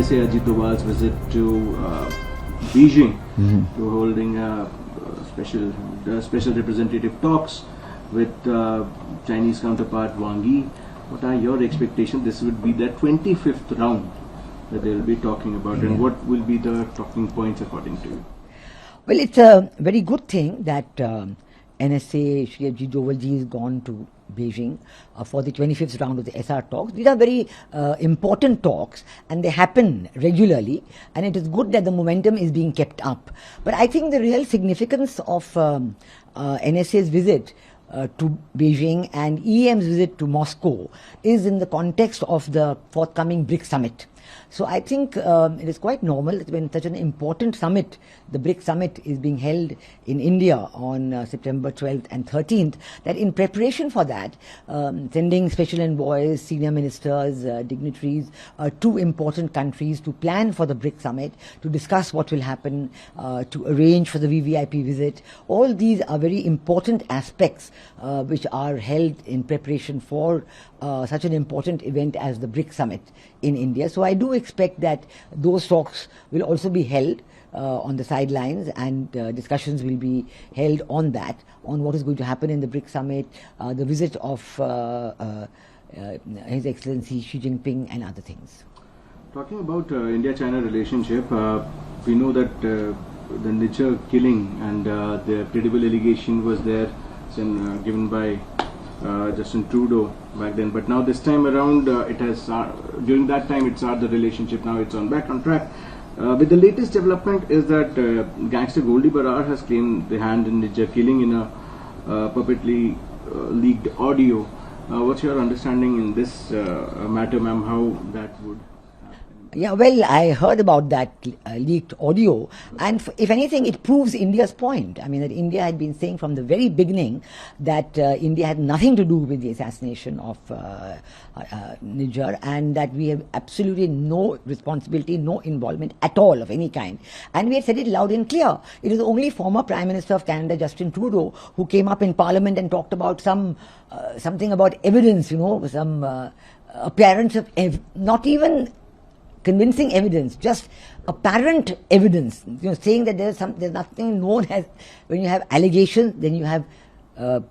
NSA Ajit Doval's visit to Beijing, to holding a special representative talks with Chinese counterpart Wang Yi. What are your expectations? This would be the 25th round that they will be talking about, and what will be the talking points according to you? Well, it's a very good thing that NSA Shri Ajit Doval ji has gone to Beijing for the 25th round of the SR talks. These are very important talks, and they happen regularly, and it is good that the momentum is being kept up. But I think the real significance of NSA's visit to Beijing and EM's visit to Moscow is in the context of the forthcoming BRICS summit. So I think it is quite normal that when such an important summit, the BRICS summit, is being held in India on September 12th and 13th, that in preparation for that, sending special envoys, senior ministers, dignitaries to important countries to plan for the BRICS summit, to discuss what will happen, to arrange for the VVIP visit. All these are very important aspects which are held in preparation for such an important event as the BRICS summit in India. So I do expect that those talks will also be held on the sidelines, and discussions will be held on that, on what is going to happen in the BRICS summit, the visit of His Excellency Xi Jinping and other things. Talking about India-China relationship, we know that the Niger killing and the credible allegation was there given by Justin Trudeau back then, but now this time around it has during that time it's the relationship, now it's back on track. With the latest development is that gangster Goldie Barar has claimed the hand in Niger killing in a publicly leaked audio. What's your understanding in this matter, ma'am, how that would happen? Yeah, well, I heard about that leaked audio, and if anything, it proves India's point. I mean, that India had been saying from the very beginning that India had nothing to do with the assassination of Niger, and that we have absolutely no responsibility, no involvement at all of any kind. And we had said it loud and clear. It is only former Prime Minister of Canada, Justin Trudeau, who came up in Parliament and talked about something about evidence, some appearance of not even convincing evidence, just apparent evidence, saying that there's nothing known as, when you have allegations, then you have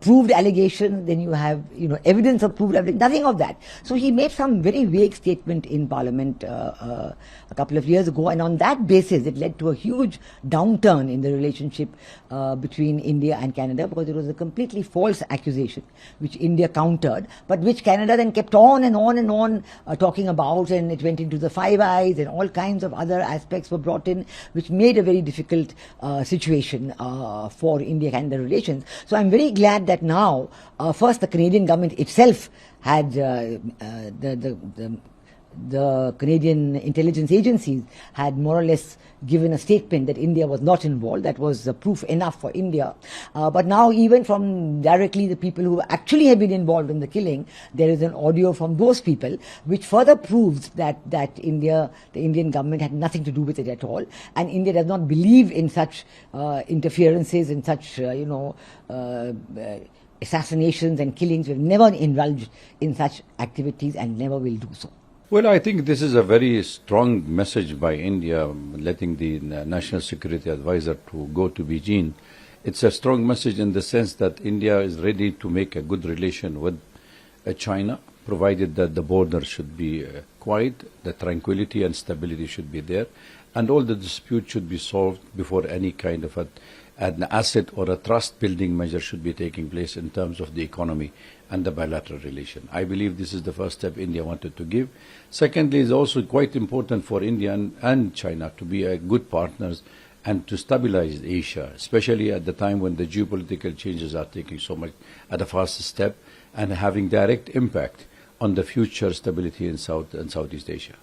proved allegations, then you have evidence of proved evidence, nothing of that. So he made some very vague statement in Parliament a couple of years ago, and on that basis it led to a huge downturn in the relationship between India and Canada, because it was a completely false accusation which India countered, but which Canada then kept on and on and on talking about, and it went into the Five Eyes, and all kinds of other aspects were brought in, which made a very difficult situation for India-Canada relations. So I'm very glad that now, first the Canadian government itself had the Canadian intelligence agencies had more or less given a statement that India was not involved. That was proof enough for India. But now, even from directly the people who actually have been involved in the killing, there is an audio from those people which further proves that the Indian government had nothing to do with it at all, and India does not believe in such interferences, in such assassinations and killings. We've never indulged in such activities and never will do so. Well, I think this is a very strong message by India, letting the National Security Advisor to go to Beijing. It's a strong message in the sense that India is ready to make a good relation with China, provided that the border should be quiet, the tranquility and stability should be there, and all the disputes should be solved before any kind of an asset or a trust-building measure should be taking place in terms of the economy and the bilateral relation. I believe this is the first step India wanted to give. Secondly, it's also quite important for India and China to be good partners and to stabilize Asia, especially at the time when the geopolitical changes are taking so much at a fast step and having direct impact on the future stability in South and Southeast Asia.